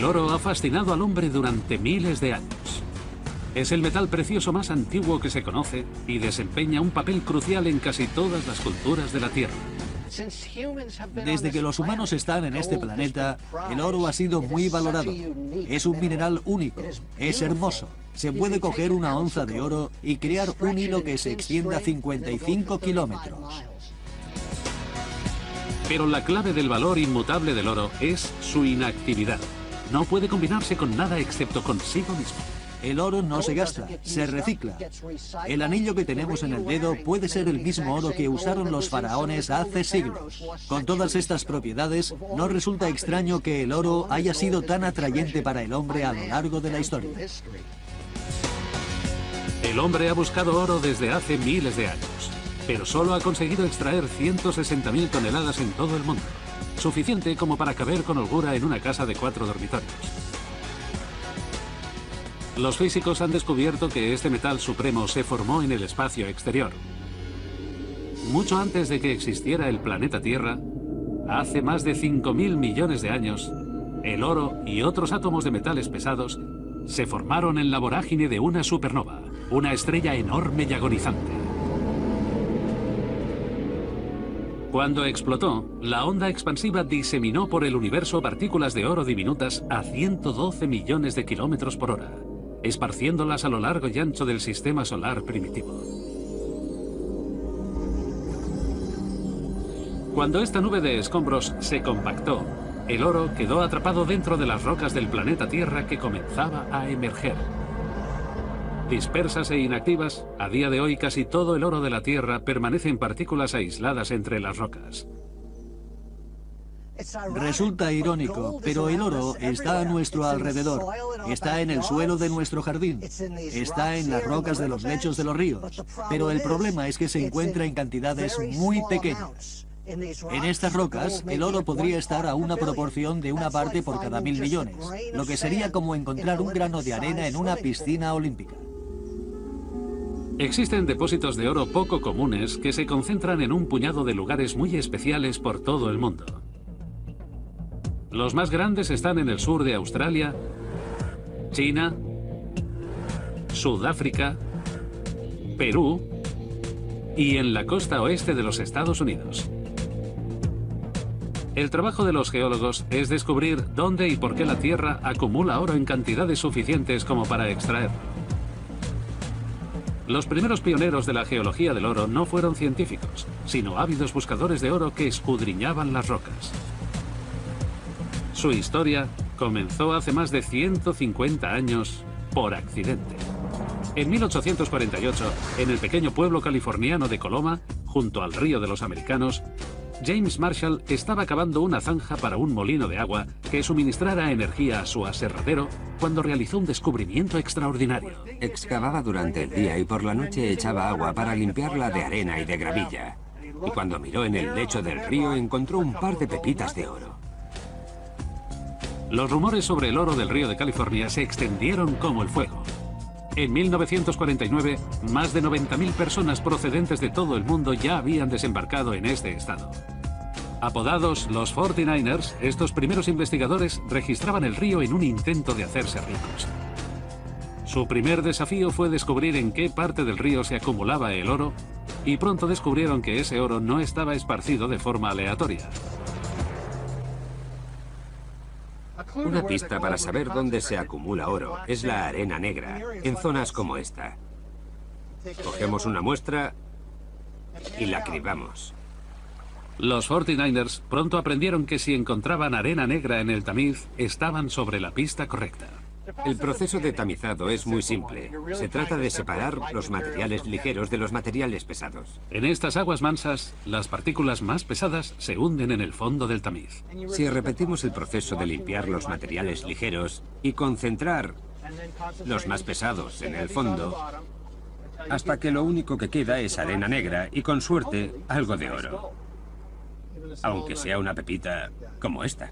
El oro ha fascinado al hombre durante miles de años. Es el metal precioso más antiguo que se conoce y desempeña un papel crucial en casi todas las culturas de la Tierra. Desde que los humanos están en este planeta, el oro ha sido muy valorado. Es un mineral único, es hermoso. Se puede coger una onza de oro y crear un hilo que se extienda 55 kilómetros. Pero la clave del valor inmutable del oro es su inactividad. No puede combinarse con nada excepto consigo mismo. El oro no se gasta, se recicla. El anillo que tenemos en el dedo puede ser el mismo oro que usaron los faraones hace siglos. Con todas estas propiedades, no resulta extraño que el oro haya sido tan atrayente para el hombre a lo largo de la historia. El hombre ha buscado oro desde hace miles de años, pero solo ha conseguido extraer 160.000 toneladas en todo el mundo, suficiente como para caber con holgura en una casa de 4 dormitorios. Los físicos han descubierto que este metal supremo se formó en el espacio exterior. Mucho antes de que existiera el planeta Tierra, hace más de 5.000 millones de años, el oro y otros átomos de metales pesados se formaron en la vorágine de una supernova, una estrella enorme y agonizante. Cuando explotó, la onda expansiva diseminó por el universo partículas de oro diminutas a 112 millones de kilómetros por hora, esparciéndolas a lo largo y ancho del sistema solar primitivo. Cuando esta nube de escombros se compactó, el oro quedó atrapado dentro de las rocas del planeta Tierra que comenzaba a emerger. Dispersas e inactivas, a día de hoy casi todo el oro de la Tierra permanece en partículas aisladas entre las rocas. Resulta irónico, pero el oro está a nuestro alrededor. Está en el suelo de nuestro jardín. Está en las rocas de los lechos de los ríos. Pero el problema es que se encuentra en cantidades muy pequeñas. En estas rocas, el oro podría estar a una proporción de una parte por cada 1000 millones, lo que sería como encontrar un grano de arena en una piscina olímpica. Existen depósitos de oro poco comunes que se concentran en un puñado de lugares muy especiales por todo el mundo. Los más grandes están en el sur de Australia, China, Sudáfrica, Perú y en la costa oeste de los Estados Unidos. El trabajo de los geólogos es descubrir dónde y por qué la Tierra acumula oro en cantidades suficientes como para extraerlo. Los primeros pioneros de la geología del oro no fueron científicos, sino ávidos buscadores de oro que escudriñaban las rocas. Su historia comenzó hace más de 150 años por accidente. En 1848, en el pequeño pueblo californiano de Coloma, junto al río de los Americanos, James Marshall estaba cavando una zanja para un molino de agua que suministrara energía a su aserradero cuando realizó un descubrimiento extraordinario. Excavaba durante el día y por la noche echaba agua para limpiarla de arena y de gravilla. Y cuando miró en el lecho del río encontró un par de pepitas de oro. Los rumores sobre el oro del río de California se extendieron como el fuego. En 1949, más de 90.000 personas procedentes de todo el mundo ya habían desembarcado en este estado. Apodados los 49ers, estos primeros investigadores registraban el río en un intento de hacerse ricos. Su primer desafío fue descubrir en qué parte del río se acumulaba el oro, y pronto descubrieron que ese oro no estaba esparcido de forma aleatoria. Una pista para saber dónde se acumula oro es la arena negra, en zonas como esta. Cogemos una muestra y la cribamos. Los 49ers pronto aprendieron que si encontraban arena negra en el tamiz, estaban sobre la pista correcta. El proceso de tamizado es muy simple. Se trata de separar los materiales ligeros de los materiales pesados. En estas aguas mansas, las partículas más pesadas se hunden en el fondo del tamiz. Si repetimos el proceso de limpiar los materiales ligeros y concentrar los más pesados en el fondo, hasta que lo único que queda es arena negra y, con suerte, algo de oro. Aunque sea una pepita como esta.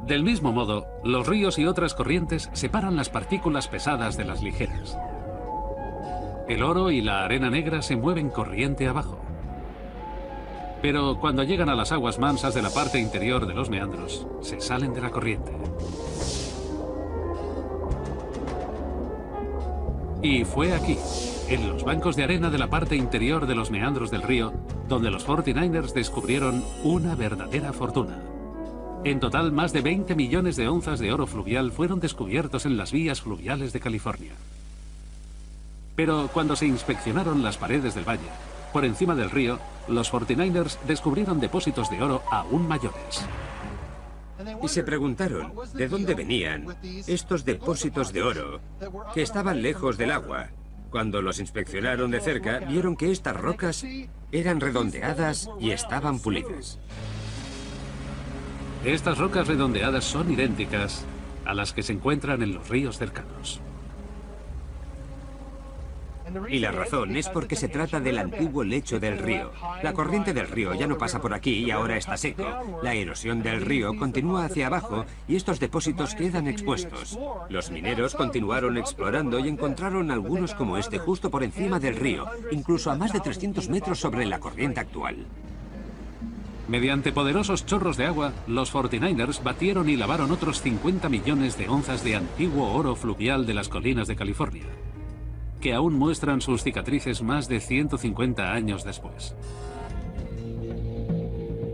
Del mismo modo, los ríos y otras corrientes separan las partículas pesadas de las ligeras. El oro y la arena negra se mueven corriente abajo. Pero cuando llegan a las aguas mansas de la parte interior de los meandros, se salen de la corriente. Y fue aquí, en los bancos de arena de la parte interior de los meandros del río, donde los 49ers descubrieron una verdadera fortuna. En total, más de 20 millones de onzas de oro fluvial fueron descubiertos en las vías fluviales de California. Pero cuando se inspeccionaron las paredes del valle, por encima del río, los 49ers descubrieron depósitos de oro aún mayores. Y se preguntaron de dónde venían estos depósitos de oro que estaban lejos del agua. Cuando los inspeccionaron de cerca, vieron que estas rocas eran redondeadas y estaban pulidas. Estas rocas redondeadas son idénticas a las que se encuentran en los ríos cercanos. Y la razón es porque se trata del antiguo lecho del río. La corriente del río ya no pasa por aquí y ahora está seco. La erosión del río continúa hacia abajo y estos depósitos quedan expuestos. Los mineros continuaron explorando y encontraron algunos como este justo por encima del río, incluso a más de 300 metros sobre la corriente actual. Mediante poderosos chorros de agua, los 49ers batieron y lavaron otros 50 millones de onzas de antiguo oro fluvial de las colinas de California, que aún muestran sus cicatrices más de 150 años después.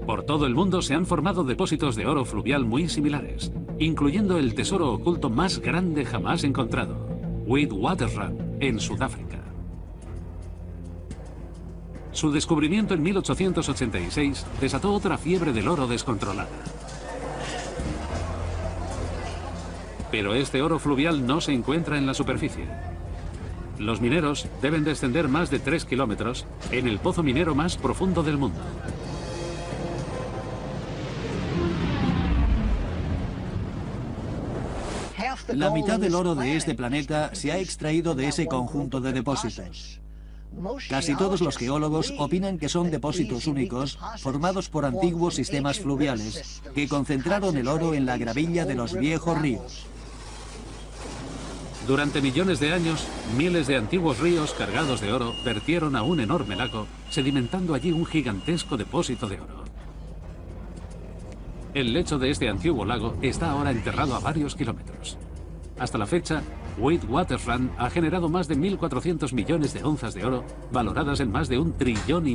Por todo el mundo se han formado depósitos de oro fluvial muy similares, incluyendo el tesoro oculto más grande jamás encontrado, Witwatersrand, en Sudáfrica. Su descubrimiento en 1886 desató otra fiebre del oro descontrolada. Pero este oro fluvial no se encuentra en la superficie. Los mineros deben descender más de 3 kilómetros en el pozo minero más profundo del mundo. La mitad del oro de este planeta se ha extraído de ese conjunto de depósitos. Casi todos los geólogos opinan que son depósitos únicos formados por antiguos sistemas fluviales que concentraron el oro en la gravilla de los viejos ríos. Durante millones de años, miles de antiguos ríos cargados de oro vertieron a un enorme lago, sedimentando allí un gigantesco depósito de oro. El lecho de este antiguo lago está ahora enterrado a varios kilómetros. Hasta la fecha, Witwatersrand ha generado más de 1.400 millones de onzas de oro, valoradas en más de $1,5 trillón.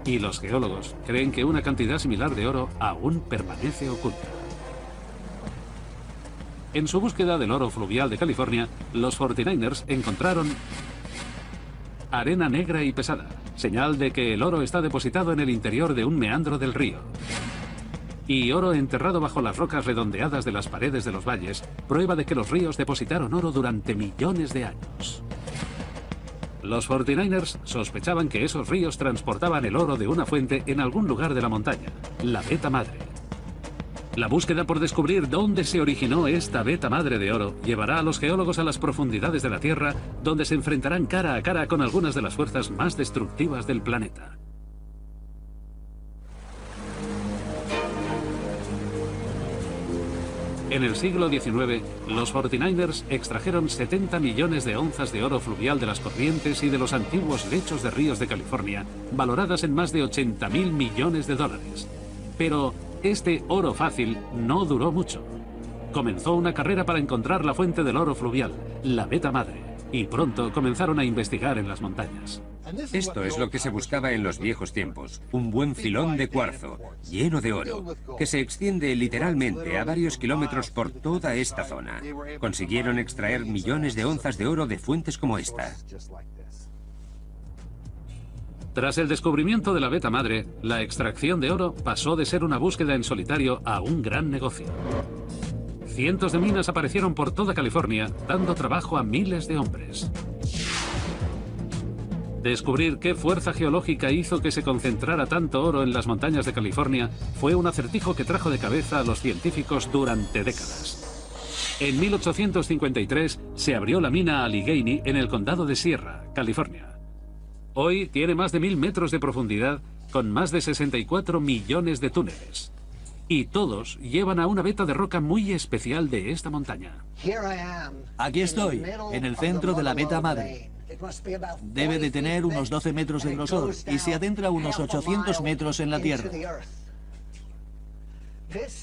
Y los geólogos creen que una cantidad similar de oro aún permanece oculta. En su búsqueda del oro fluvial de California, los 49ers encontraron arena negra y pesada, señal de que el oro está depositado en el interior de un meandro del río. Y oro enterrado bajo las rocas redondeadas de las paredes de los valles, prueba de que los ríos depositaron oro durante millones de años. Los 49ers sospechaban que esos ríos transportaban el oro de una fuente en algún lugar de la montaña, la veta madre. La búsqueda por descubrir dónde se originó esta veta madre de oro llevará a los geólogos a las profundidades de la Tierra, donde se enfrentarán cara a cara con algunas de las fuerzas más destructivas del planeta. En el siglo XIX, los 49ers extrajeron 70 millones de onzas de oro fluvial de las corrientes y de los antiguos lechos de ríos de California, valoradas en más de $80.000 millones. Pero este oro fácil no duró mucho. Comenzó una carrera para encontrar la fuente del oro fluvial, la veta madre, y pronto comenzaron a investigar en las montañas. Esto es lo que se buscaba en los viejos tiempos, un buen filón de cuarzo, lleno de oro, que se extiende literalmente a varios kilómetros por toda esta zona. Consiguieron extraer millones de onzas de oro de fuentes como esta. Tras el descubrimiento de la veta madre, la extracción de oro pasó de ser una búsqueda en solitario a un gran negocio. Cientos de minas aparecieron por toda California, dando trabajo a miles de hombres. Descubrir qué fuerza geológica hizo que se concentrara tanto oro en las montañas de California fue un acertijo que trajo de cabeza a los científicos durante décadas. En 1853 se abrió la mina Allegheny en el condado de Sierra, California. Hoy tiene más de 1.000 metros de profundidad, con más de 64 millones de túneles. Y todos llevan a una veta de roca muy especial de esta montaña. Aquí estoy, en el centro de la veta madre. Debe de tener unos 12 metros de grosor y se adentra unos 800 metros en la tierra.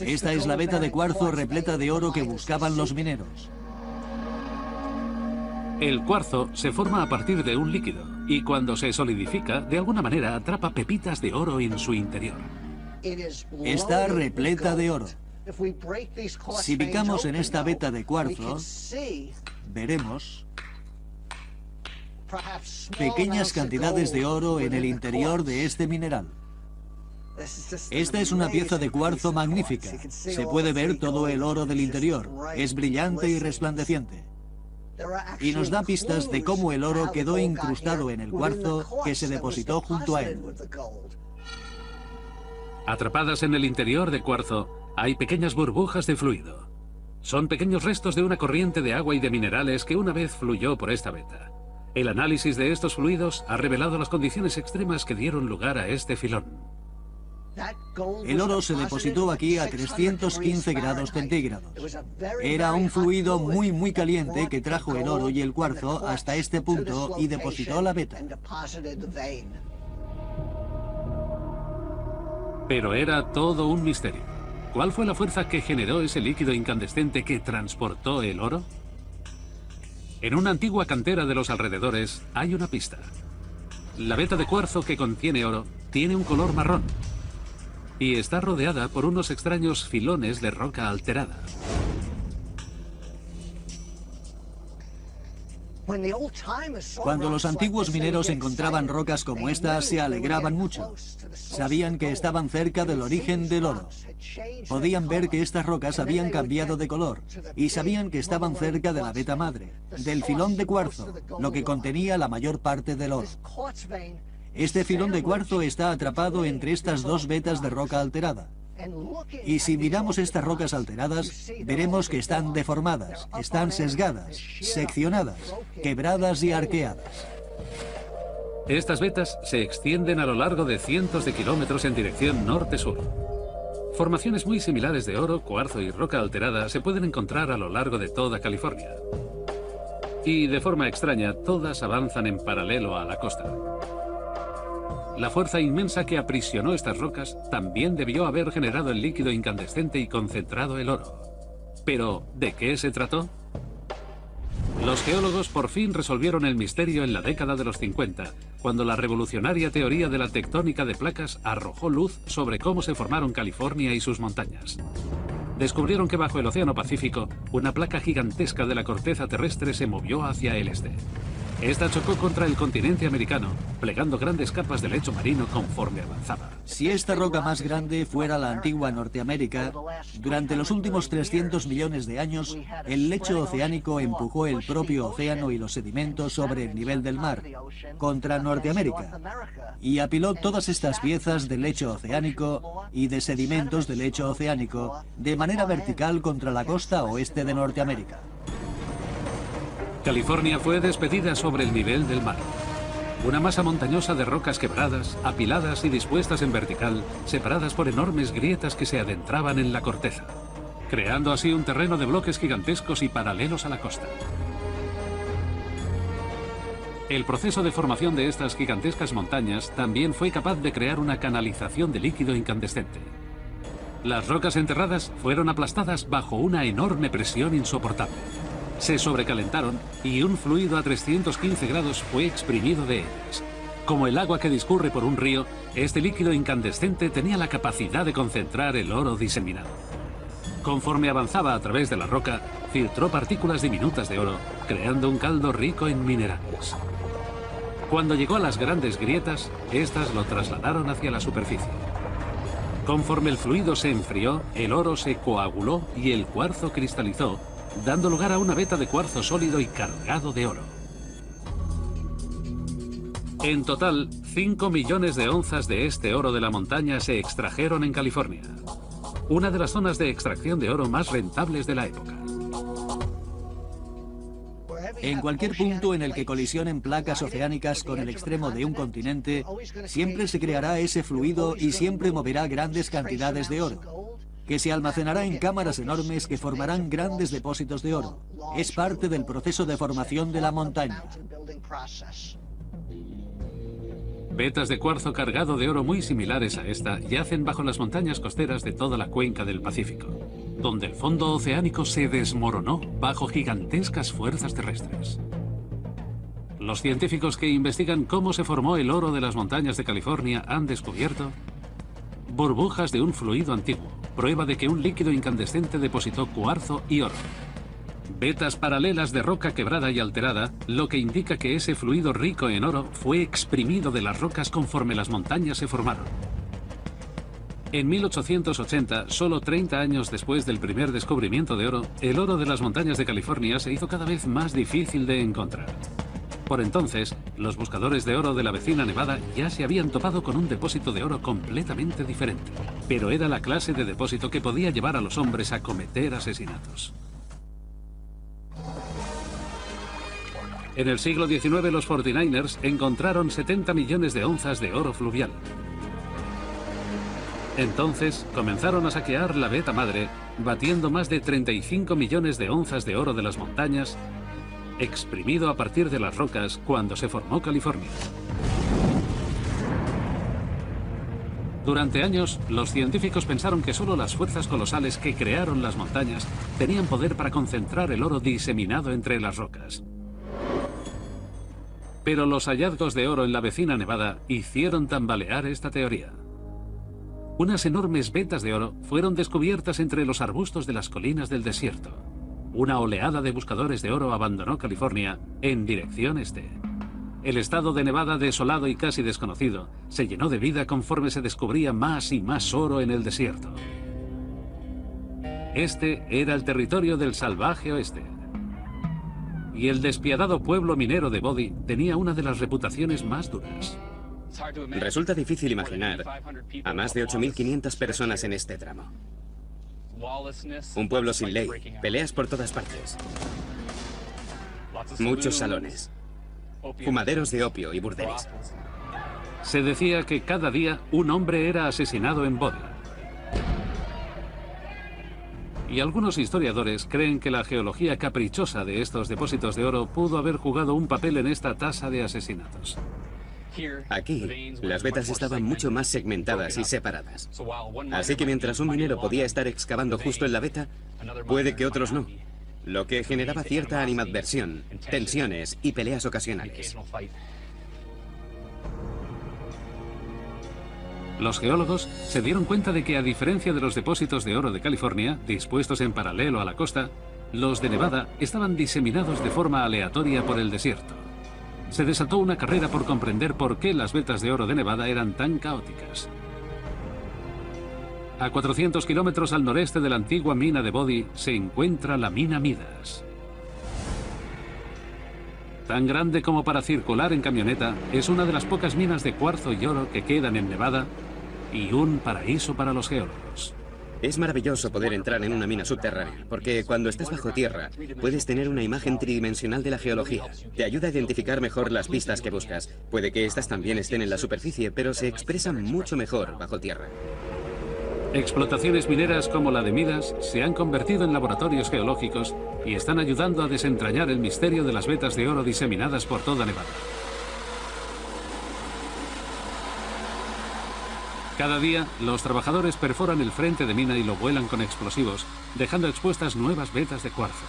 Esta es la veta de cuarzo repleta de oro que buscaban los mineros. El cuarzo se forma a partir de un líquido y cuando se solidifica, de alguna manera atrapa pepitas de oro en su interior. Está repleta de oro. Si picamos en esta veta de cuarzo, veremos pequeñas cantidades de oro en el interior de este mineral. Esta es una pieza de cuarzo magnífica. Se puede ver todo el oro del interior. Es brillante y resplandeciente. Y nos da pistas de cómo el oro quedó incrustado en el cuarzo que se depositó junto a él. Atrapadas en el interior de cuarzo, hay pequeñas burbujas de fluido. Son pequeños restos de una corriente de agua y de minerales que una vez fluyó por esta veta. El análisis de estos fluidos ha revelado las condiciones extremas que dieron lugar a este filón. El oro se depositó aquí a 315 grados centígrados. Era un fluido muy caliente que trajo el oro y el cuarzo hasta este punto y depositó la veta. Pero era todo un misterio. ¿Cuál fue la fuerza que generó ese líquido incandescente que transportó el oro? En una antigua cantera de los alrededores hay una pista. La veta de cuarzo que contiene oro tiene un color marrón y está rodeada por unos extraños filones de roca alterada. Cuando los antiguos mineros encontraban rocas como esta, se alegraban mucho. Sabían que estaban cerca del origen del oro. Podían ver que estas rocas habían cambiado de color y sabían que estaban cerca de la veta madre, del filón de cuarzo, lo que contenía la mayor parte del oro. Este filón de cuarzo está atrapado entre estas dos vetas de roca alterada. Y si miramos estas rocas alteradas, veremos que están deformadas, están sesgadas, seccionadas, quebradas y arqueadas. Estas vetas se extienden a lo largo de cientos de kilómetros en dirección norte-sur. Formaciones muy similares de oro, cuarzo y roca alterada se pueden encontrar a lo largo de toda California. Y de forma extraña, todas avanzan en paralelo a la costa. La fuerza inmensa que aprisionó estas rocas también debió haber generado el líquido incandescente y concentrado el oro. Pero, ¿de qué se trató? Los geólogos por fin resolvieron el misterio en la década de los 50, cuando la revolucionaria teoría de la tectónica de placas arrojó luz sobre cómo se formaron California y sus montañas. Descubrieron que bajo el Océano Pacífico, una placa gigantesca de la corteza terrestre se movió hacia el este. Esta chocó contra el continente americano, plegando grandes capas de lecho marino conforme avanzaba. Si esta roca más grande fuera la antigua Norteamérica, durante los últimos 300 millones de años, el lecho oceánico empujó el propio océano y los sedimentos sobre el nivel del mar, contra Norteamérica, y apiló todas estas piezas de lecho oceánico y de sedimentos de lecho oceánico de manera vertical contra la costa oeste de Norteamérica. California fue despedida sobre el nivel del mar. Una masa montañosa de rocas quebradas, apiladas y dispuestas en vertical, separadas por enormes grietas que se adentraban en la corteza, creando así un terreno de bloques gigantescos y paralelos a la costa. El proceso de formación de estas gigantescas montañas también fue capaz de crear una canalización de líquido incandescente. Las rocas enterradas fueron aplastadas bajo una enorme presión insoportable. Se sobrecalentaron y un fluido a 315 grados fue exprimido de ellas. Como el agua que discurre por un río, este líquido incandescente tenía la capacidad de concentrar el oro diseminado. Conforme avanzaba a través de la roca, filtró partículas diminutas de oro, creando un caldo rico en minerales. Cuando llegó a las grandes grietas, estas lo trasladaron hacia la superficie. Conforme el fluido se enfrió, el oro se coaguló y el cuarzo cristalizó, dando lugar a una veta de cuarzo sólido y cargado de oro. En total, 5 millones de onzas de este oro de la montaña se extrajeron en California, una de las zonas de extracción de oro más rentables de la época. En cualquier punto en el que colisionen placas oceánicas con el extremo de un continente, siempre se creará ese fluido y siempre moverá grandes cantidades de oro. que se almacenará en cámaras enormes que formarán grandes depósitos de oro. Es parte del proceso de formación de la montaña. Vetas de cuarzo cargado de oro muy similares a esta yacen bajo las montañas costeras de toda la cuenca del Pacífico, donde el fondo oceánico se desmoronó bajo gigantescas fuerzas terrestres. Los científicos que investigan cómo se formó el oro de las montañas de California han descubierto burbujas de un fluido antiguo, prueba de que un líquido incandescente depositó cuarzo y oro. Vetas paralelas de roca quebrada y alterada, lo que indica que ese fluido rico en oro fue exprimido de las rocas conforme las montañas se formaron. En 1880, solo 30 años después del primer descubrimiento de oro, el oro de las montañas de California se hizo cada vez más difícil de encontrar. Por entonces, los buscadores de oro de la vecina Nevada ya se habían topado con un depósito de oro completamente diferente, pero era la clase de depósito que podía llevar a los hombres a cometer asesinatos. En el siglo XIX, los 49ers encontraron 70 millones de onzas de oro fluvial. Entonces, comenzaron a saquear la veta madre, batiendo más de 35 millones de onzas de oro de las montañas, exprimido a partir de las rocas cuando se formó California. Durante años, los científicos pensaron que solo las fuerzas colosales que crearon las montañas tenían poder para concentrar el oro diseminado entre las rocas. Pero los hallazgos de oro en la vecina Nevada hicieron tambalear esta teoría. Unas enormes vetas de oro fueron descubiertas entre los arbustos de las colinas del desierto. Una oleada de buscadores de oro abandonó California en dirección este. El estado de Nevada, desolado y casi desconocido, se llenó de vida conforme se descubría más y más oro en el desierto. Este era el territorio del salvaje oeste. Y el despiadado pueblo minero de Bodie tenía una de las reputaciones más duras. Resulta difícil imaginar a más de 8.500 personas en este tramo. Un pueblo sin ley, peleas por todas partes, muchos salones, fumaderos de opio y burdeles. Se decía que cada día un hombre era asesinado en Bodie. Y algunos historiadores creen que la geología caprichosa de estos depósitos de oro pudo haber jugado un papel en esta tasa de asesinatos. Aquí, las vetas estaban mucho más segmentadas y separadas. Así que mientras un minero podía estar excavando justo en la veta, puede que otros no. Lo que generaba cierta animadversión, tensiones y peleas ocasionales. Los geólogos se dieron cuenta de que, a diferencia de los depósitos de oro de California, dispuestos en paralelo a la costa, los de Nevada estaban diseminados de forma aleatoria por el desierto. Se desató una carrera por comprender por qué las vetas de oro de Nevada eran tan caóticas. A 400 kilómetros al noreste de la antigua mina de Bodie se encuentra la mina Midas. Tan grande como para circular en camioneta, es una de las pocas minas de cuarzo y oro que quedan en Nevada y un paraíso para los geólogos. Es maravilloso poder entrar en una mina subterránea, porque cuando estás bajo tierra puedes tener una imagen tridimensional de la geología. Te ayuda a identificar mejor las pistas que buscas. Puede que estas también estén en la superficie, pero se expresan mucho mejor bajo tierra. Explotaciones mineras como la de Midas se han convertido en laboratorios geológicos y están ayudando a desentrañar el misterio de las vetas de oro diseminadas por toda Nevada. Cada día, los trabajadores perforan el frente de mina y lo vuelan con explosivos, dejando expuestas nuevas vetas de cuarzo.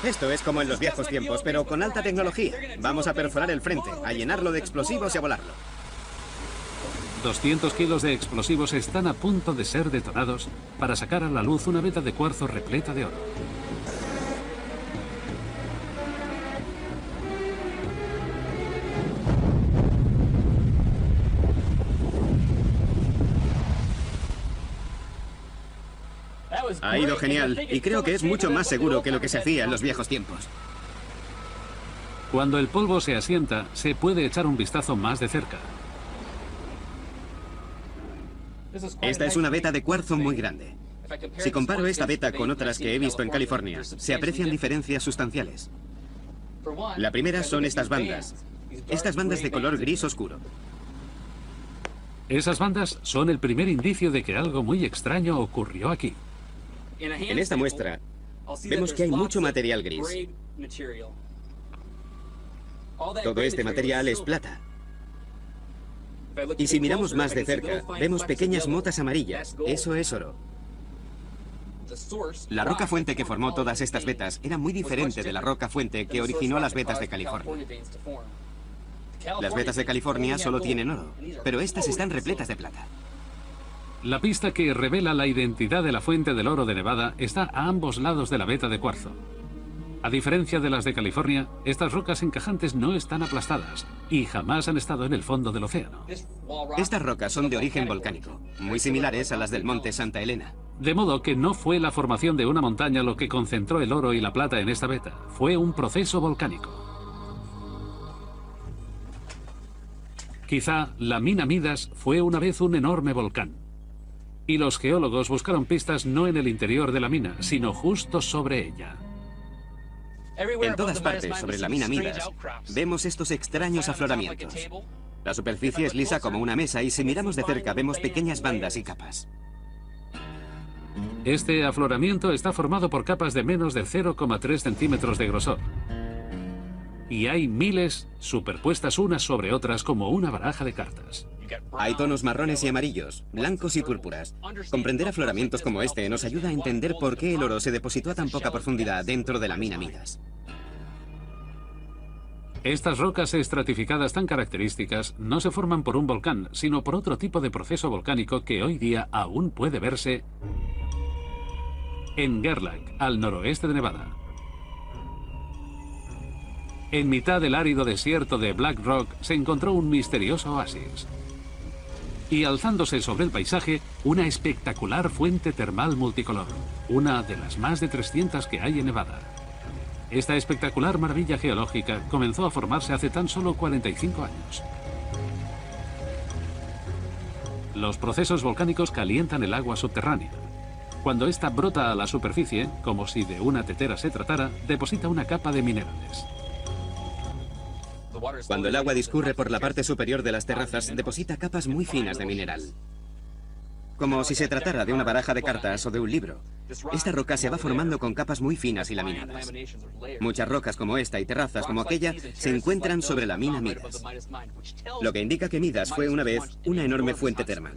Esto es como en los viejos tiempos, pero con alta tecnología. Vamos a perforar el frente, a llenarlo de explosivos y a volarlo. 200 kilos de explosivos están a punto de ser detonados para sacar a la luz una veta de cuarzo repleta de oro. Ha ido genial, y creo que es mucho más seguro que lo que se hacía en los viejos tiempos. Cuando el polvo se asienta, se puede echar un vistazo más de cerca. Esta es una veta de cuarzo muy grande. Si comparo esta veta con otras que he visto en California, se aprecian diferencias sustanciales. La primera son estas bandas de color gris oscuro. Esas bandas son el primer indicio de que algo muy extraño ocurrió aquí. En esta muestra vemos que hay mucho material gris. Todo este material es plata. Y si miramos más de cerca, vemos pequeñas motas amarillas. Eso es oro. La roca fuente que formó todas estas vetas era muy diferente de la roca fuente que originó las vetas de California. Las vetas de California solo tienen oro, pero estas están repletas de plata. La pista que revela la identidad de la fuente del oro de Nevada está a ambos lados de la veta de cuarzo. A diferencia de las de California, estas rocas encajantes no están aplastadas y jamás han estado en el fondo del océano. Estas rocas son de origen volcánico, muy similares a las del monte Santa Elena. De modo que no fue la formación de una montaña lo que concentró el oro y la plata en esta veta, fue un proceso volcánico. Quizá la mina Midas fue una vez un enorme volcán. Y los geólogos buscaron pistas no en el interior de la mina, sino justo sobre ella. En todas partes sobre la mina Midas vemos estos extraños afloramientos. La superficie es lisa como una mesa y si miramos de cerca vemos pequeñas bandas y capas. Este afloramiento está formado por capas de menos de 0,3 centímetros de grosor. Y hay miles superpuestas unas sobre otras como una baraja de cartas. Hay tonos marrones y amarillos, blancos y púrpuras. Comprender afloramientos como este nos ayuda a entender por qué el oro se depositó a tan poca profundidad dentro de la mina Midas. Estas rocas estratificadas tan características no se forman por un volcán, sino por otro tipo de proceso volcánico que hoy día aún puede verse en Gerlach, al noroeste de Nevada. En mitad del árido desierto de Black Rock se encontró un misterioso oasis. Y alzándose sobre el paisaje, una espectacular fuente termal multicolor, una de las más de 300 que hay en Nevada. Esta espectacular maravilla geológica comenzó a formarse hace tan solo 45 años. Los procesos volcánicos calientan el agua subterránea. Cuando ésta brota a la superficie, como si de una tetera se tratara, deposita una capa de minerales. Cuando el agua discurre por la parte superior de las terrazas, deposita capas muy finas de mineral. Como si se tratara de una baraja de cartas o de un libro. Esta roca se va formando con capas muy finas y laminadas. Muchas rocas como esta y terrazas como aquella se encuentran sobre la mina Midas, lo que indica que Midas fue una vez una enorme fuente termal.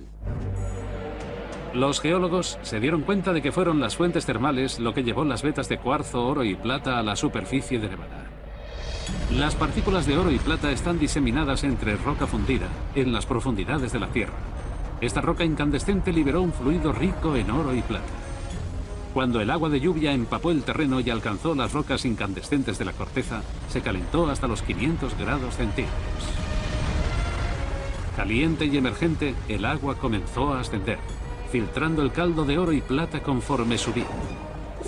Los geólogos se dieron cuenta de que fueron las fuentes termales lo que llevó las vetas de cuarzo, oro y plata a la superficie de Nevada. Las partículas de oro y plata están diseminadas entre roca fundida, en las profundidades de la Tierra. Esta roca incandescente liberó un fluido rico en oro y plata. Cuando el agua de lluvia empapó el terreno y alcanzó las rocas incandescentes de la corteza, se calentó hasta los 500 grados centígrados. Caliente y emergente, el agua comenzó a ascender, filtrando el caldo de oro y plata conforme subía.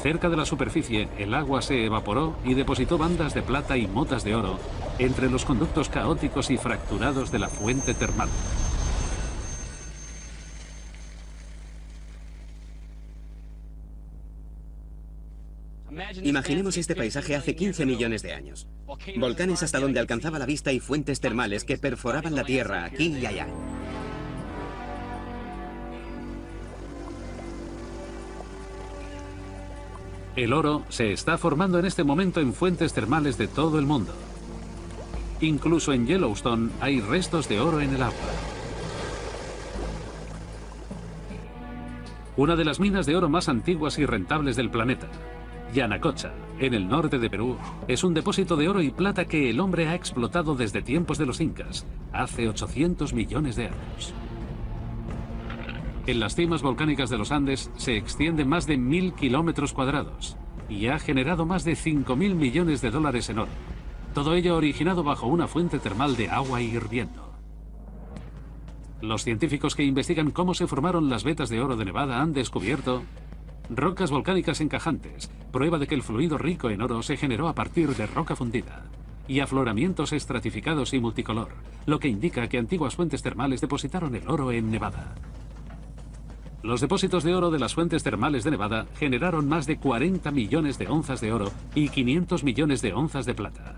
Cerca de la superficie, el agua se evaporó y depositó bandas de plata y motas de oro entre los conductos caóticos y fracturados de la fuente termal. Imaginemos este paisaje hace 15 millones de años. Volcanes hasta donde alcanzaba la vista y fuentes termales que perforaban la tierra aquí y allá. El oro se está formando en este momento en fuentes termales de todo el mundo. Incluso en Yellowstone hay restos de oro en el agua. Una de las minas de oro más antiguas y rentables del planeta, Yanacocha, en el norte de Perú, es un depósito de oro y plata que el hombre ha explotado desde tiempos de los incas, hace 800 millones de años. En las cimas volcánicas de los Andes se extiende más de 1000 kilómetros cuadrados y ha generado más de 5.000 millones de dólares en oro. Todo ello originado bajo una fuente termal de agua hirviendo. Los científicos que investigan cómo se formaron las vetas de oro de Nevada han descubierto rocas volcánicas encajantes, prueba de que el fluido rico en oro se generó a partir de roca fundida, y afloramientos estratificados y multicolor, lo que indica que antiguas fuentes termales depositaron el oro en Nevada. Los depósitos de oro de las fuentes termales de Nevada generaron más de 40 millones de onzas de oro y 500 millones de onzas de plata.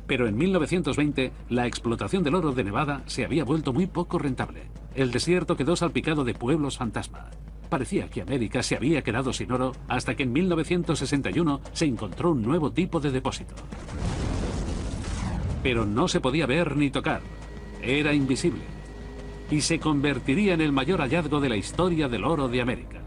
Pero en 1920, la explotación del oro de Nevada se había vuelto muy poco rentable. El desierto quedó salpicado de pueblos fantasma. Parecía que América se había quedado sin oro hasta que en 1961 se encontró un nuevo tipo de depósito. Pero no se podía ver ni tocar. Era invisible. Y se convertiría en el mayor hallazgo de la historia del oro de América.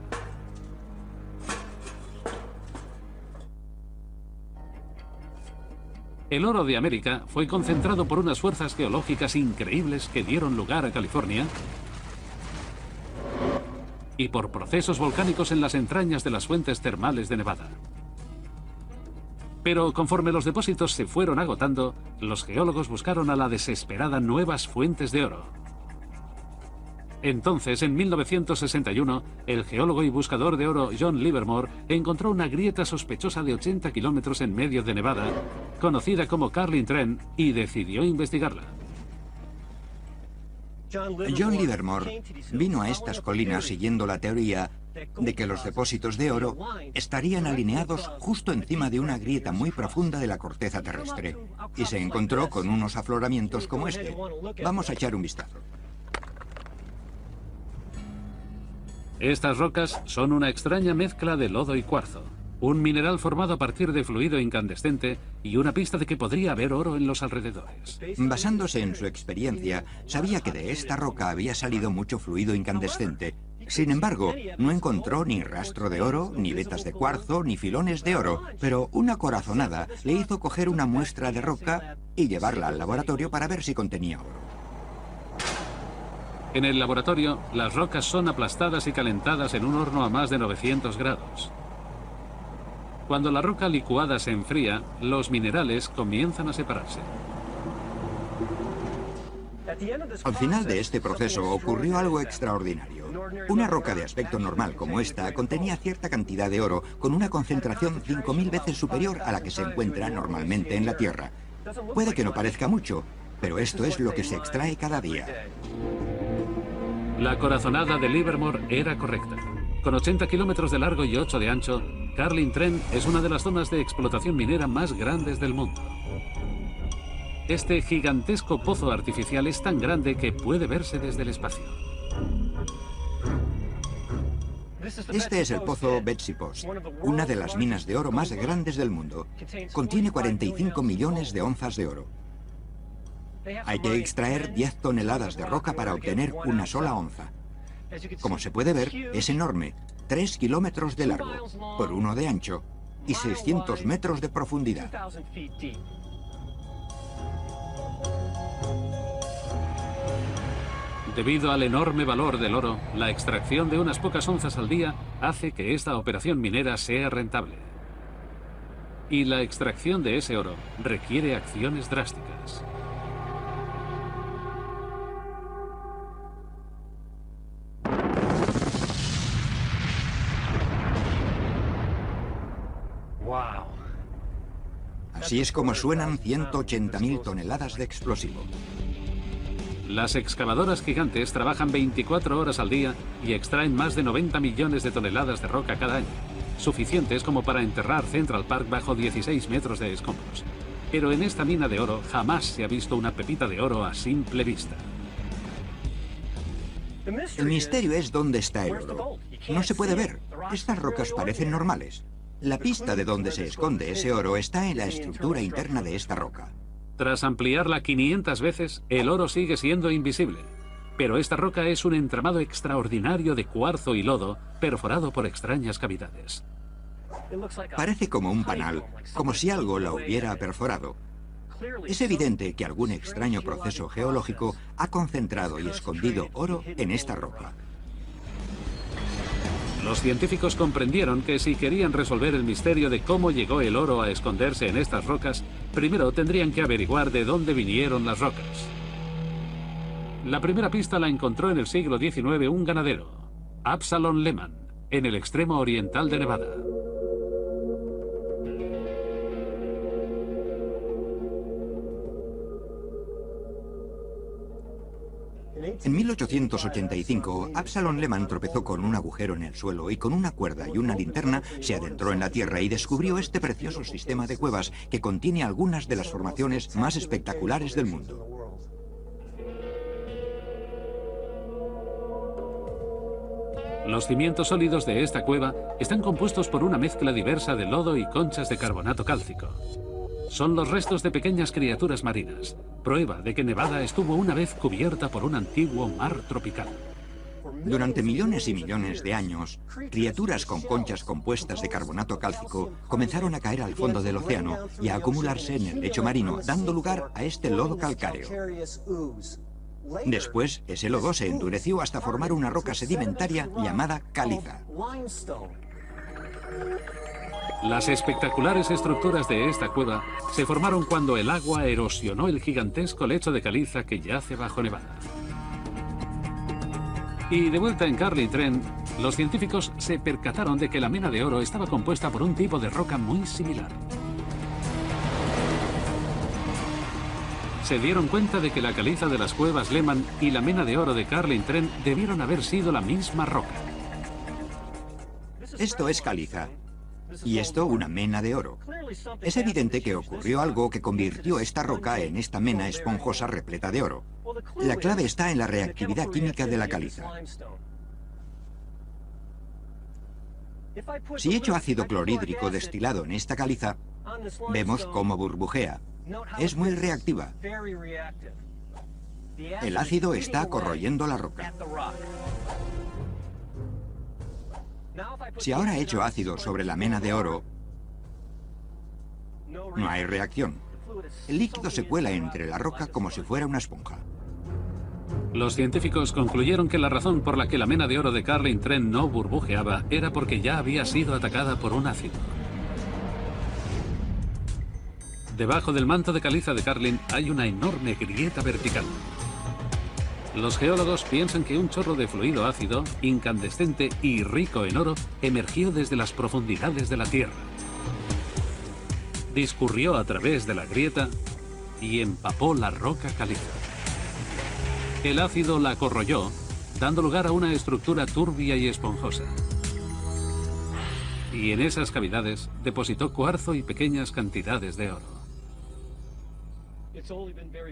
El oro de América fue concentrado por unas fuerzas geológicas increíbles que dieron lugar a California y por procesos volcánicos en las entrañas de las fuentes termales de Nevada. Pero conforme los depósitos se fueron agotando, los geólogos buscaron a la desesperada nuevas fuentes de oro. Entonces, en 1961, el geólogo y buscador de oro John Livermore encontró una grieta sospechosa de 80 kilómetros en medio de Nevada, conocida como Carlin Trend, y decidió investigarla. John Livermore vino a estas colinas siguiendo la teoría de que los depósitos de oro estarían alineados justo encima de una grieta muy profunda de la corteza terrestre, y se encontró con unos afloramientos como este. Vamos a echar un vistazo. Estas rocas son una extraña mezcla de lodo y cuarzo, un mineral formado a partir de fluido incandescente y una pista de que podría haber oro en los alrededores. Basándose en su experiencia, sabía que de esta roca había salido mucho fluido incandescente. Sin embargo, no encontró ni rastro de oro, ni vetas de cuarzo, ni filones de oro, pero una corazonada le hizo coger una muestra de roca y llevarla al laboratorio para ver si contenía oro. En el laboratorio, las rocas son aplastadas y calentadas en un horno a más de 900 grados. Cuando la roca licuada se enfría, los minerales comienzan a separarse. Al final de este proceso ocurrió algo extraordinario. Una roca de aspecto normal como esta contenía cierta cantidad de oro con una concentración 5000 veces superior a la que se encuentra normalmente en la Tierra. Puede que no parezca mucho, pero esto es lo que se extrae cada día. La corazonada de Livermore era correcta. Con 80 kilómetros de largo y 8 de ancho, Carlin Trend es una de las zonas de explotación minera más grandes del mundo. Este gigantesco pozo artificial es tan grande que puede verse desde el espacio. Este es el pozo Betsy Post, una de las minas de oro más grandes del mundo. Contiene 45 millones de onzas de oro. Hay que extraer 10 toneladas de roca para obtener una sola onza. Como se puede ver, es enorme, 3 kilómetros de largo, por 1 de ancho y 600 metros de profundidad. Debido al enorme valor del oro, la extracción de unas pocas onzas al día hace que esta operación minera sea rentable. Y la extracción de ese oro requiere acciones drásticas. Así es como suenan 180.000 toneladas de explosivo. Las excavadoras gigantes trabajan 24 horas al día y extraen más de 90 millones de toneladas de roca cada año, suficientes como para enterrar Central Park bajo 16 metros de escombros. Pero en esta mina de oro jamás se ha visto una pepita de oro a simple vista. El misterio es dónde está el oro. No se puede ver. Estas rocas parecen normales. La pista de dónde se esconde ese oro está en la estructura interna de esta roca. Tras ampliarla 500 veces, el oro sigue siendo invisible. Pero esta roca es un entramado extraordinario de cuarzo y lodo, perforado por extrañas cavidades. Parece como un panal, como si algo la hubiera perforado. Es evidente que algún extraño proceso geológico ha concentrado y escondido oro en esta roca. Los científicos comprendieron que si querían resolver el misterio de cómo llegó el oro a esconderse en estas rocas, primero tendrían que averiguar de dónde vinieron las rocas. La primera pista la encontró en el siglo XIX un ganadero, Absalom Lehman, en el extremo oriental de Nevada. En 1885, Absalom Lehman tropezó con un agujero en el suelo y con una cuerda y una linterna se adentró en la Tierra y descubrió este precioso sistema de cuevas que contiene algunas de las formaciones más espectaculares del mundo. Los cimientos sólidos de esta cueva están compuestos por una mezcla diversa de lodo y conchas de carbonato cálcico. Son los restos de pequeñas criaturas marinas, prueba de que Nevada estuvo una vez cubierta por un antiguo mar tropical. Durante millones y millones de años, criaturas con conchas compuestas de carbonato cálcico comenzaron a caer al fondo del océano y a acumularse en el lecho marino, dando lugar a este lodo calcáreo. Después, ese lodo se endureció hasta formar una roca sedimentaria llamada caliza. Las espectaculares estructuras de esta cueva se formaron cuando el agua erosionó el gigantesco lecho de caliza que yace bajo Nevada. Y de vuelta en Carlin Trent, los científicos se percataron de que la mena de oro estaba compuesta por un tipo de roca muy similar. Se dieron cuenta de que la caliza de las cuevas Lehman y la mena de oro de Carlin Trent debieron haber sido la misma roca. Esto es caliza. Y esto una mena de oro. Es evidente que ocurrió algo que convirtió esta roca en esta mena esponjosa repleta de oro. La clave está en la reactividad química de la caliza. Si echo ácido clorhídrico destilado en esta caliza, vemos cómo burbujea. Es muy reactiva. El ácido está corroyendo la roca. Si ahora echo ácido sobre la mena de oro, no hay reacción. El líquido se cuela entre la roca como si fuera una esponja. Los científicos concluyeron que la razón por la que la mena de oro de Carlin Trent no burbujeaba era porque ya había sido atacada por un ácido. Debajo del manto de caliza de Carlin hay una enorme grieta vertical. Los geólogos piensan que un chorro de fluido ácido, incandescente y rico en oro, emergió desde las profundidades de la Tierra. Discurrió a través de la grieta y empapó la roca caliza. El ácido la corroyó, dando lugar a una estructura turbia y esponjosa. Y en esas cavidades depositó cuarzo y pequeñas cantidades de oro.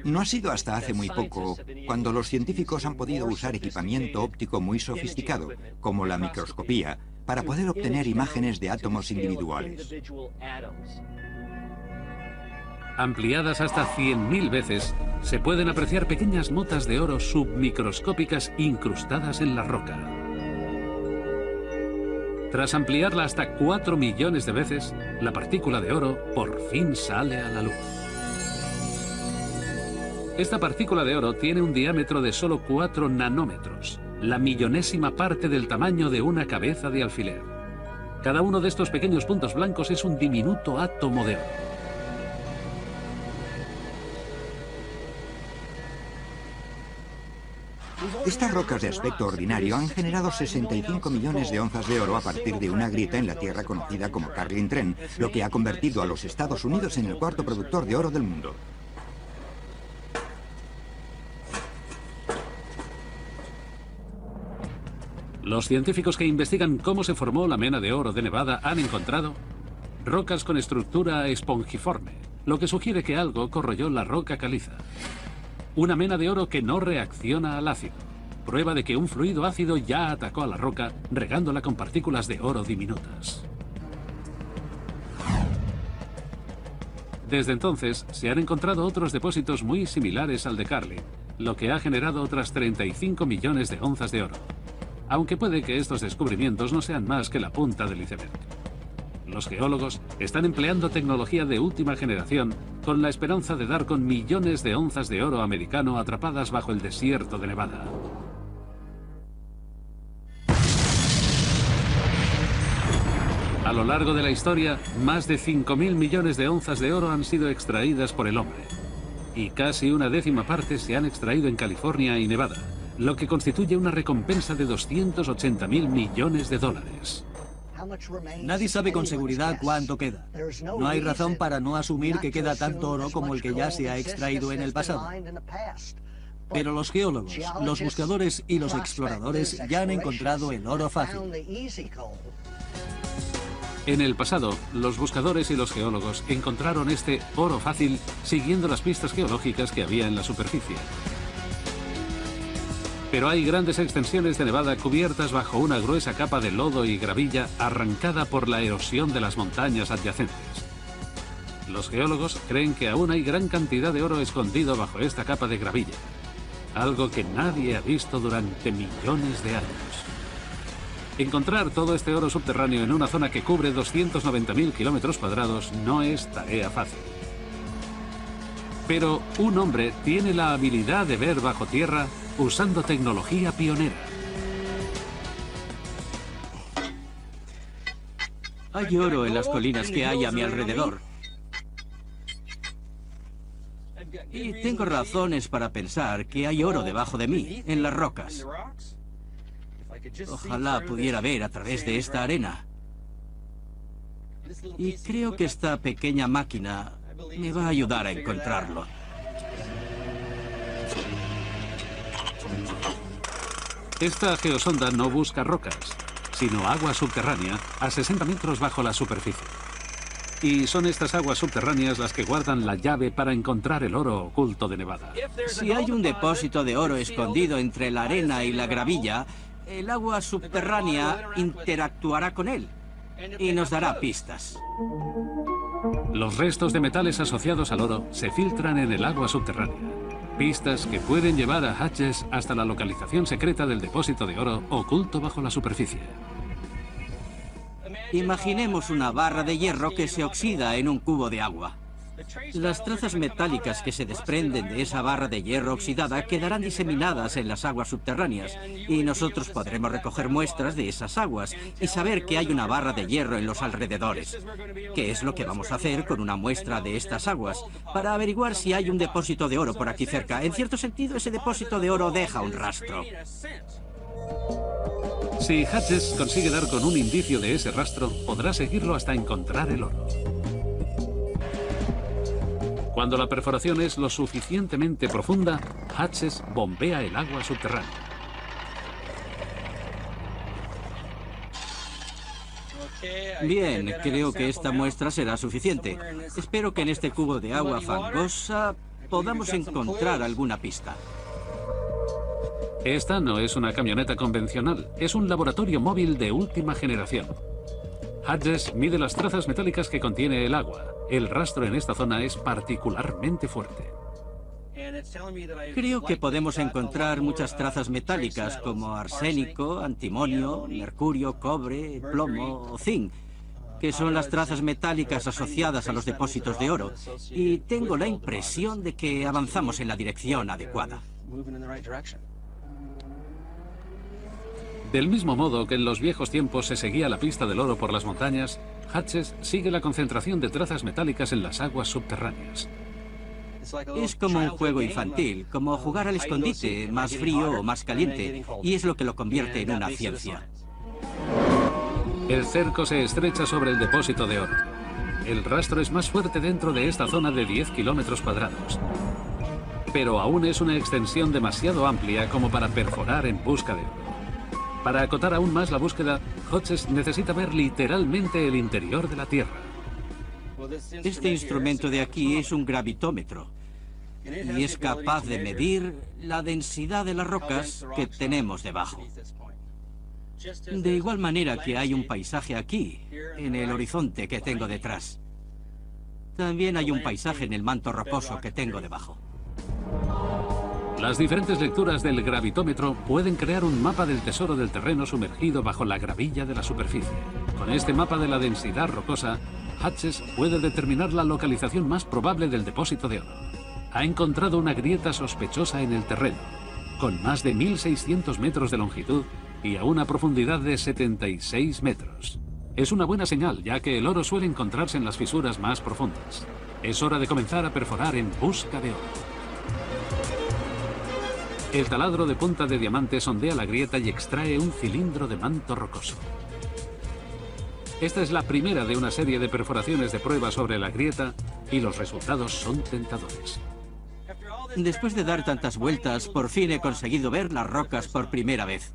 No ha sido hasta hace muy poco cuando los científicos han podido usar equipamiento óptico muy sofisticado, como la microscopía, para poder obtener imágenes de átomos individuales. Ampliadas hasta 100.000 veces, se pueden apreciar pequeñas motas de oro submicroscópicas incrustadas en la roca. Tras ampliarla hasta 4 millones de veces, la partícula de oro por fin sale a la luz. Esta partícula de oro tiene un diámetro de solo 4 nanómetros, la millonésima parte del tamaño de una cabeza de alfiler. Cada uno de estos pequeños puntos blancos es un diminuto átomo de oro. Estas rocas de aspecto ordinario han generado 65 millones de onzas de oro a partir de una grieta en la Tierra conocida como Carlin Trent, lo que ha convertido a los Estados Unidos en el cuarto productor de oro del mundo. Los científicos que investigan cómo se formó la mena de oro de Nevada han encontrado rocas con estructura esponjiforme, lo que sugiere que algo corroyó la roca caliza. Una mena de oro que no reacciona al ácido, prueba de que un fluido ácido ya atacó a la roca, regándola con partículas de oro diminutas. Desde entonces, se han encontrado otros depósitos muy similares al de Carlin, lo que ha generado otras 35 millones de onzas de oro. Aunque puede que estos descubrimientos no sean más que la punta del iceberg. Los geólogos están empleando tecnología de última generación con la esperanza de dar con millones de onzas de oro americano atrapadas bajo el desierto de Nevada. A lo largo de la historia, más de 5.000 millones de onzas de oro han sido extraídas por el hombre. Y casi una décima parte se han extraído en California y Nevada, lo que constituye una recompensa de 280.000 millones de dólares. Nadie sabe con seguridad cuánto queda. No hay razón para no asumir que queda tanto oro como el que ya se ha extraído en el pasado. Pero los geólogos, los buscadores y los exploradores ya han encontrado el oro fácil. En el pasado, los buscadores y los geólogos encontraron este oro fácil siguiendo las pistas geológicas que había en la superficie. Pero hay grandes extensiones de Nevada cubiertas bajo una gruesa capa de lodo y gravilla arrancada por la erosión de las montañas adyacentes. Los geólogos creen que aún hay gran cantidad de oro escondido bajo esta capa de gravilla, algo que nadie ha visto durante millones de años. Encontrar todo este oro subterráneo en una zona que cubre 290.000 kilómetros cuadrados no es tarea fácil. Pero un hombre tiene la habilidad de ver bajo tierra usando tecnología pionera. Hay oro en las colinas que hay a mi alrededor. Y tengo razones para pensar que hay oro debajo de mí, en las rocas. Ojalá pudiera ver a través de esta arena. Y creo que esta pequeña máquina me va a ayudar a encontrarlo. Esta geosonda no busca rocas, sino agua subterránea a 60 metros bajo la superficie. Y son estas aguas subterráneas las que guardan la llave para encontrar el oro oculto de Nevada. Si hay un depósito de oro escondido entre la arena y la gravilla, el agua subterránea interactuará con él y nos dará pistas. Los restos de metales asociados al oro se filtran en el agua subterránea. Pistas que pueden llevar a Hutchins hasta la localización secreta del depósito de oro oculto bajo la superficie. Imaginemos una barra de hierro que se oxida en un cubo de agua. Las trazas metálicas que se desprenden de esa barra de hierro oxidada quedarán diseminadas en las aguas subterráneas y nosotros podremos recoger muestras de esas aguas y saber que hay una barra de hierro en los alrededores. ¿Qué es lo que vamos a hacer con una muestra de estas aguas? Para averiguar si hay un depósito de oro por aquí cerca. En cierto sentido, ese depósito de oro deja un rastro. Si Hutchins consigue dar con un indicio de ese rastro, podrá seguirlo hasta encontrar el oro. Cuando la perforación es lo suficientemente profunda, Hutchins bombea el agua subterránea. Bien, creo que esta muestra será suficiente. Espero que en este cubo de agua fangosa podamos encontrar alguna pista. Esta no es una camioneta convencional, es un laboratorio móvil de última generación. Hutchins mide las trazas metálicas que contiene el agua. El rastro en esta zona es particularmente fuerte. Creo que podemos encontrar muchas trazas metálicas como arsénico, antimonio, mercurio, cobre, plomo o zinc, que son las trazas metálicas asociadas a los depósitos de oro. Y tengo la impresión de que avanzamos en la dirección adecuada. Del mismo modo que en los viejos tiempos se seguía la pista del oro por las montañas, Hutchins sigue la concentración de trazas metálicas en las aguas subterráneas. Es como un juego infantil, como jugar al escondite, más frío o más caliente, y es lo que lo convierte en una ciencia. El cerco se estrecha sobre el depósito de oro. El rastro es más fuerte dentro de esta zona de 10 kilómetros cuadrados. Pero aún es una extensión demasiado amplia como para perforar en busca de oro. Para acotar aún más la búsqueda, Hutchins necesita ver literalmente el interior de la Tierra. Este instrumento de aquí es un gravitómetro y es capaz de medir la densidad de las rocas que tenemos debajo. De igual manera que hay un paisaje aquí, en el horizonte que tengo detrás. También hay un paisaje en el manto rocoso que tengo debajo. Las diferentes lecturas del gravitómetro pueden crear un mapa del tesoro del terreno sumergido bajo la gravilla de la superficie. Con este mapa de la densidad rocosa, Hutchins puede determinar la localización más probable del depósito de oro. Ha encontrado una grieta sospechosa en el terreno, con más de 1.600 metros de longitud y a una profundidad de 76 metros. Es una buena señal, ya que el oro suele encontrarse en las fisuras más profundas. Es hora de comenzar a perforar en busca de oro. El taladro de punta de diamante sondea la grieta y extrae un cilindro de manto rocoso. Esta es la primera de una serie de perforaciones de prueba sobre la grieta y los resultados son tentadores. Después de dar tantas vueltas, por fin he conseguido ver las rocas por primera vez.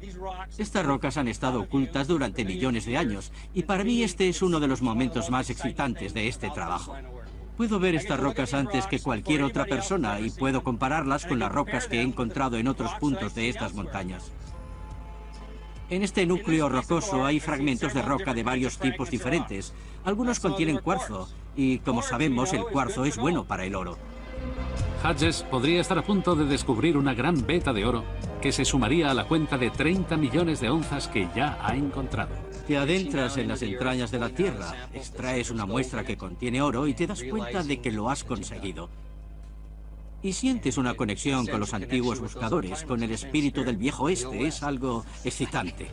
Estas rocas han estado ocultas durante millones de años, y para mí este es uno de los momentos más excitantes de este trabajo. Puedo ver estas rocas antes que cualquier otra persona y puedo compararlas con las rocas que he encontrado en otros puntos de estas montañas. En este núcleo rocoso hay fragmentos de roca de varios tipos diferentes. Algunos contienen cuarzo, y como sabemos, el cuarzo es bueno para el oro. Hodges podría estar a punto de descubrir una gran veta de oro que se sumaría a la cuenta de 30 millones de onzas que ya ha encontrado. Te adentras en las entrañas de la Tierra, extraes una muestra que contiene oro y te das cuenta de que lo has conseguido. Y sientes una conexión con los antiguos buscadores, con el espíritu del viejo oeste. Es algo excitante.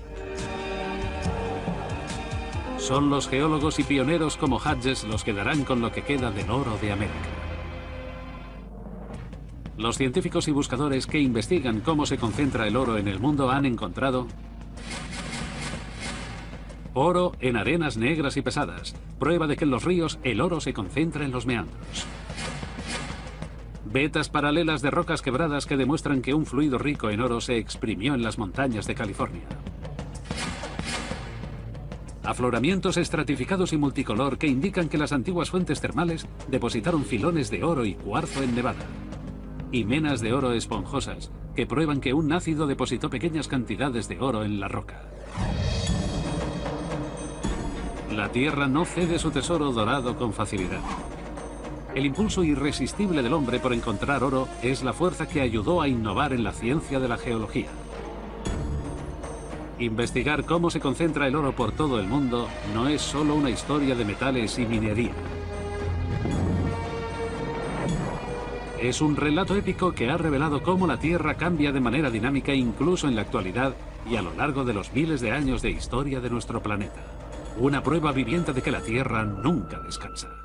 Son los geólogos y pioneros como Hodges los que darán con lo que queda del oro de América. Los científicos y buscadores que investigan cómo se concentra el oro en el mundo han encontrado oro en arenas negras y pesadas, prueba de que en los ríos el oro se concentra en los meandros. Vetas paralelas de rocas quebradas que demuestran que un fluido rico en oro se exprimió en las montañas de California. Afloramientos estratificados y multicolor que indican que las antiguas fuentes termales depositaron filones de oro y cuarzo en Nevada. Y menas de oro esponjosas que prueban que un ácido depositó pequeñas cantidades de oro en la roca. La Tierra no cede su tesoro dorado con facilidad. El impulso irresistible del hombre por encontrar oro es la fuerza que ayudó a innovar en la ciencia de la geología. Investigar cómo se concentra el oro por todo el mundo no es solo una historia de metales y minería. Es un relato épico que ha revelado cómo la Tierra cambia de manera dinámica incluso en la actualidad y a lo largo de los miles de años de historia de nuestro planeta. Una prueba viviente de que la Tierra nunca descansa.